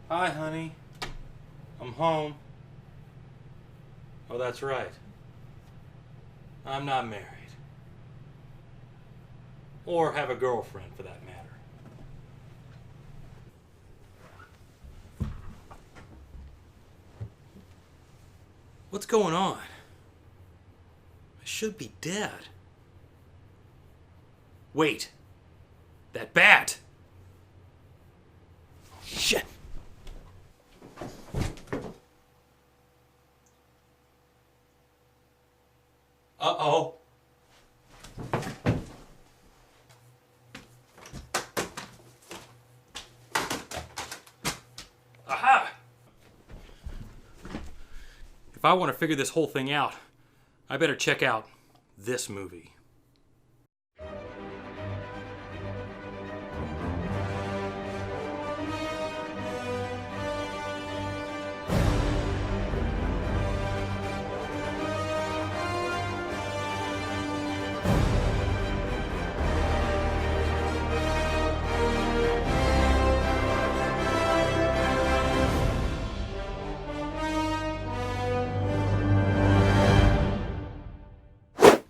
Hi, honey. I'm home. Oh, that's right. I'm not married. Or have a girlfriend, for that matter. What's going on? I should be dead. Wait. That bat! Shit! Uh-oh. Aha! If I want to figure this whole thing out, I better check out this movie.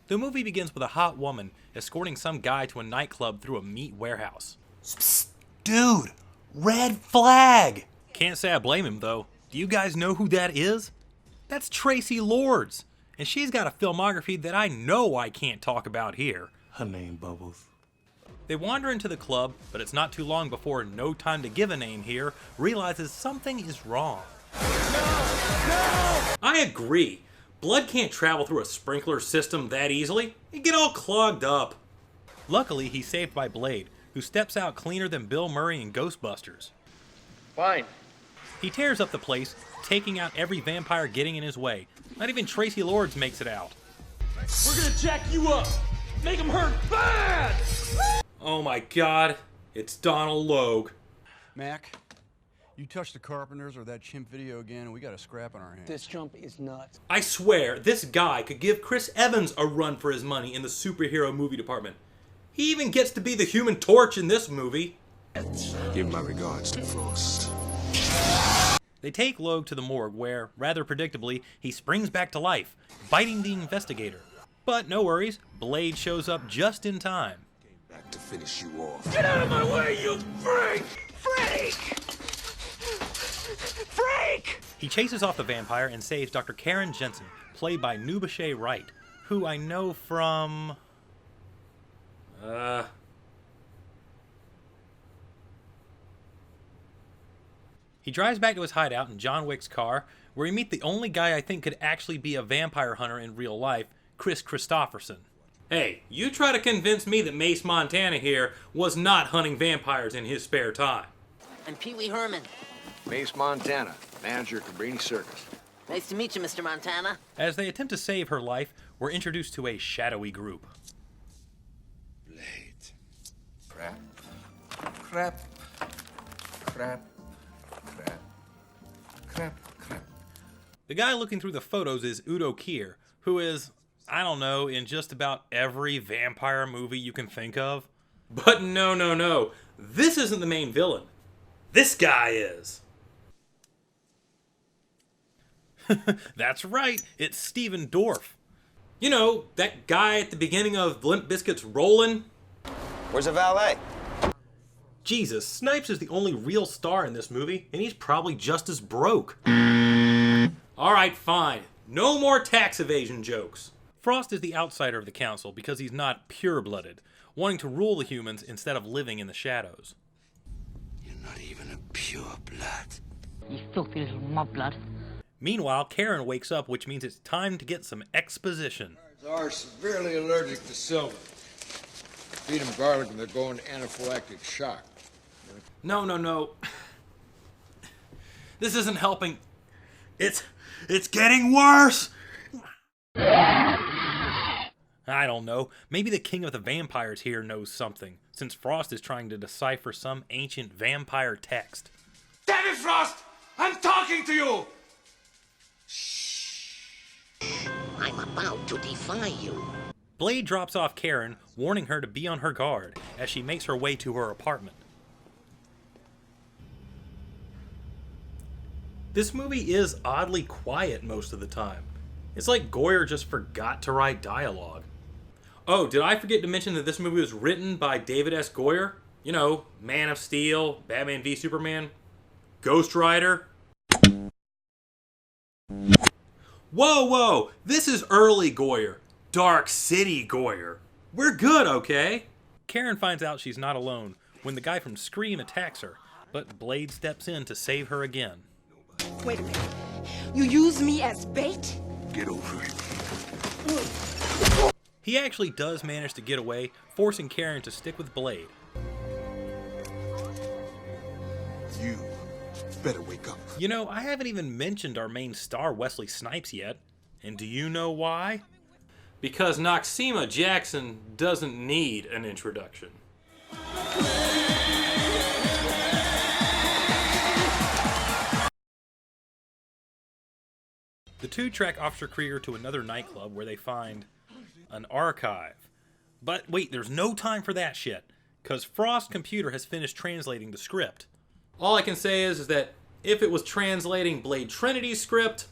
The movie begins with a hot woman escorting some guy to a nightclub through a meat warehouse. Psst, dude, red flag! Can't say I blame him though. Do you guys know who that is? That's Tracy Lords, and she's got a filmography that I know I can't talk about here. Her name Bubbles. They wander into the club, but it's not too long before No Time to Give a Name here realizes something is wrong. No! I agree. Blood can't travel through a sprinkler system that easily. It'd get all clogged up. Luckily, he's saved by Blade, who steps out cleaner than Bill Murray in Ghostbusters. Fine. He tears up the place, taking out every vampire getting in his way. Not even Tracy Lords makes it out. We're gonna jack you up! Make him hurt bad! Oh my god, it's Donald Logue. Mac, you touch the Carpenters or that chimp video again, and we got a scrap on our hands. This chump is nuts. I swear, this guy could give Chris Evans a run for his money in the superhero movie department. He even gets to be the Human Torch in this movie. Give my regards to Frost. They take Logue to the morgue where, rather predictably, he springs back to life, biting the investigator. But no worries, Blade shows up just in time. Back to finish you off. Get out of my way, you freak! Freak! Freak! He chases off the vampire and saves Dr. Karen Jensen, played by Nubeshe Wright, who I know from... He drives back to his hideout in John Wick's car, where he meets the only guy I think could actually be a vampire hunter in real life, Chris Christopherson. Hey, you try to convince me that Mace Montana here was not hunting vampires in his spare time. I'm Pee Wee Herman. Mace Montana, manager at Cabrini Circus. Nice to meet you, Mr. Montana. As they attempt to save her life, we're introduced to a shadowy group. Blade. Crap. Crap. Crap. Crap. Crap. Crap. The guy looking through the photos is Udo Kier, who is, I don't know, in just about every vampire movie you can think of. But no. This isn't the main villain. This guy is. That's right, it's Steven Dorff. You know, that guy at the beginning of Limp Bizkit's Rollin'? Where's the valet? Jesus, Snipes is the only real star in this movie, and he's probably just as broke. Alright, fine. No more tax evasion jokes. Frost is the outsider of the council because he's not pure-blooded, wanting to rule the humans instead of living in the shadows. You're not even a pure blood. You filthy little mudblood. Meanwhile, Karen wakes up, which means it's time to get some exposition. Are severely allergic to Sylvan. Feed them garlic and they're going to anaphylactic shock. No. This isn't helping. It's getting worse! I don't know. Maybe the king of the vampires here knows something, since Frost is trying to decipher some ancient vampire text. Damn it, Frost! I'm talking to you! I'm about to defy you. Blade drops off Karen, warning her to be on her guard as she makes her way to her apartment. This movie is oddly quiet most of the time. It's like Goyer just forgot to write dialogue. Oh, did I forget to mention that this movie was written by David S. Goyer? You know, Man of Steel, Batman v Superman, Ghost Rider. Whoa, whoa! This is early Goyer. Dark City Goyer. We're good, okay? Karen finds out she's not alone when the guy from Scream attacks her, but Blade steps in to save her again. Wait a minute. You use me as bait? Get over it. He actually does manage to get away, forcing Karen to stick with Blade. You better wake up. You know, I haven't even mentioned our main star, Wesley Snipes, yet. And do you know why? Because Noxeema Jackson doesn't need an introduction. The two track Officer Krieger to another nightclub where they find an archive. But wait, there's no time for that shit, because Frost's computer has finished translating the script. All I can say is that if it was translating Blade Trinity's script,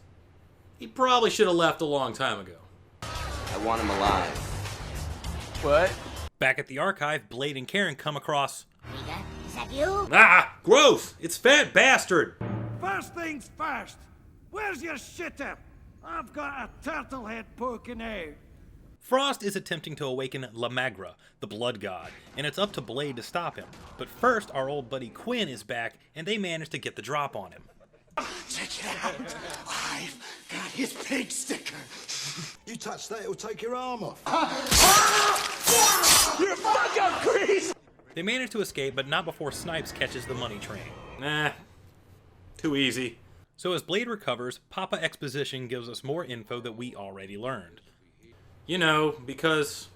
he probably should have left a long time ago. I want him alive. What? Back at the archive, Blade and Karen come across... Rita, is that you? Ah! Gross! It's Fat Bastard! First things first. Where's your shitter? I've got a turtle head poking out. Frost is attempting to awaken La Magra, the blood god, and it's up to Blade to stop him. But first, our old buddy Quinn is back, and they manage to get the drop on him. Check it out. I've got his pig sticker. You touch that, it'll take your arm off. You fuck up, Grease! They manage to escape, but not before Snipes catches the money train. Nah, too easy. So as Blade recovers, Papa Exposition gives us more info that we already learned. You know, because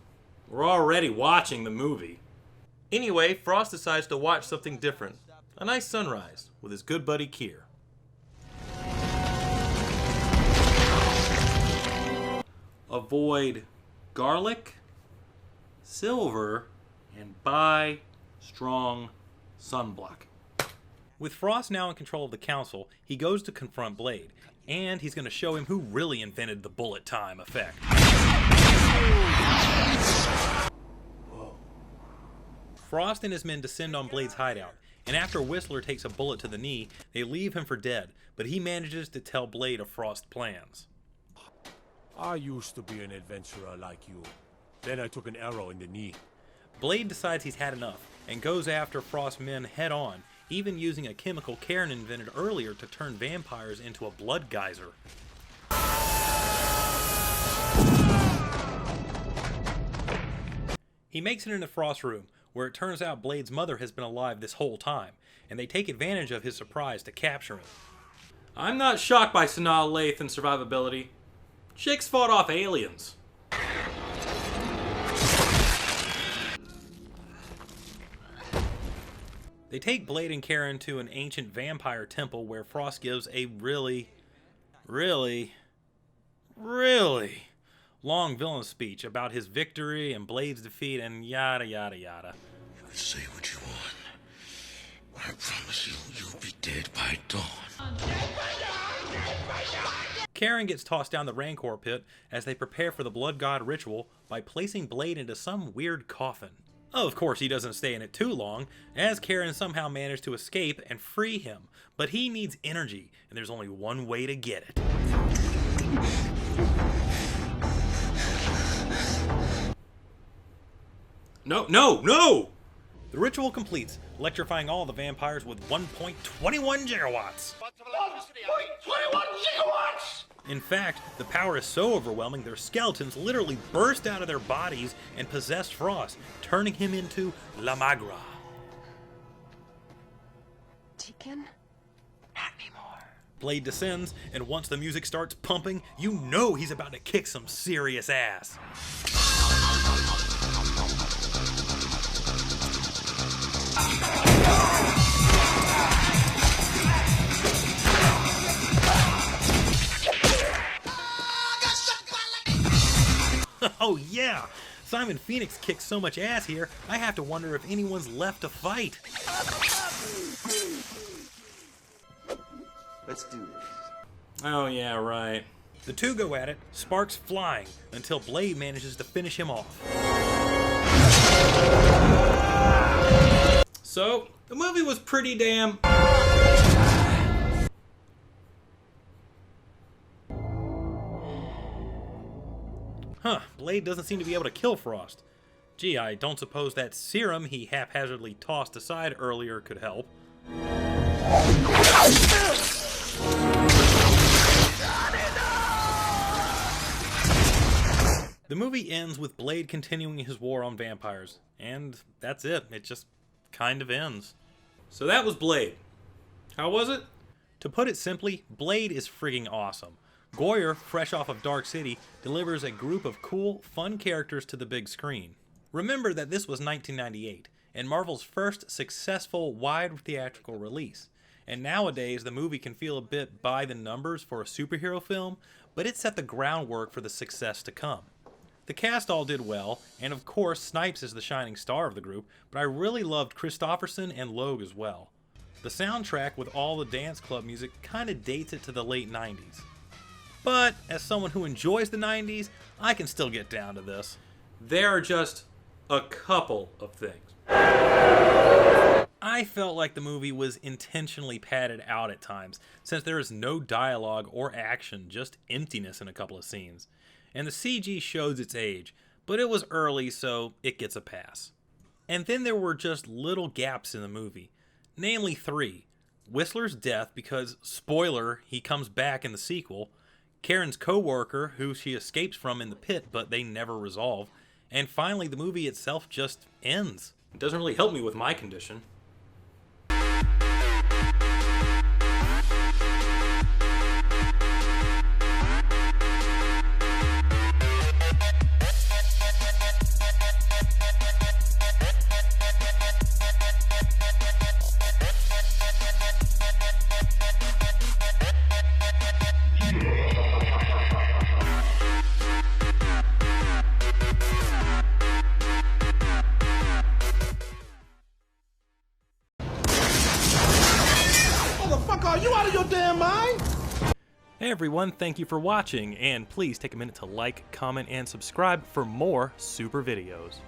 we're already watching the movie. Anyway, Frost decides to watch something different. A nice sunrise with his good buddy Kier. Avoid garlic, silver, and buy strong sunblock. With Frost now in control of the council, he goes to confront Blade, and he's going to show him who really invented the bullet time effect. Frost and his men descend on Blade's hideout, and after Whistler takes a bullet to the knee, they leave him for dead, but he manages to tell Blade of Frost's plans. I used to be an adventurer like you. Then I took an arrow in the knee. Blade decides he's had enough, and goes after Frost's men head on, even using a chemical Karen invented earlier to turn vampires into a blood geyser. He makes it into Frost's room, where it turns out Blade's mother has been alive this whole time, and they take advantage of his surprise to capture him. I'm not shocked by Sanaa Lathe and survivability. Chicks fought off aliens. They take Blade and Karen to an ancient vampire temple where Frost gives a really long villain speech about his victory and Blade's defeat and yada yada yada. You can say what you want, but I promise you, you'll be dead by dawn. Karen gets tossed down the Rancor pit as they prepare for the Blood God ritual by placing Blade into some weird coffin. Of course, he doesn't stay in it too long, as Karen somehow managed to escape and free him. But he needs energy, and there's only one way to get it. No, no, no! The ritual completes, electrifying all the vampires with 1.21 gigawatts. 1.21 gigawatts! In fact, the power is so overwhelming their skeletons literally burst out of their bodies and possess Frost, turning him into La Magra. Chicken? Not anymore. Blade descends, and once the music starts pumping, you know he's about to kick some serious ass. Oh yeah! Simon Phoenix kicks so much ass here, I have to wonder if anyone's left to fight. Let's do this. Oh yeah, right. The two go at it, sparks flying, until Blade manages to finish him off. So, the movie was pretty damn... Huh, Blade doesn't seem to be able to kill Frost. Gee, I don't suppose that serum he haphazardly tossed aside earlier could help. The movie ends with Blade continuing his war on vampires, and that's it. It just kind of ends. So that was Blade. How was it? To put it simply, Blade is frigging awesome. Goyer, fresh off of Dark City, delivers a group of cool, fun characters to the big screen. Remember that this was 1998, and Marvel's first successful wide theatrical release. And nowadays, the movie can feel a bit by the numbers for a superhero film, but it set the groundwork for the success to come. The cast all did well, and of course Snipes is the shining star of the group, but I really loved Christopherson and Logue as well. The soundtrack with all the dance club music kinda dates it to the late 90s. But, as someone who enjoys the 90s, I can still get down to this. There are just a couple of things. I felt like the movie was intentionally padded out at times, since there is no dialogue or action, just emptiness in a couple of scenes. And the CG shows its age, but it was early, so it gets a pass. And then there were just little gaps in the movie, namely 3. Whistler's death because, spoiler, he comes back in the sequel, Karen's co-worker, who she escapes from in the pit but they never resolve, and finally the movie itself just ends. It doesn't really help me with my condition. Are you out of your damn mind? Hey everyone, thank you for watching, and please take a minute to like, comment, and subscribe for more super videos.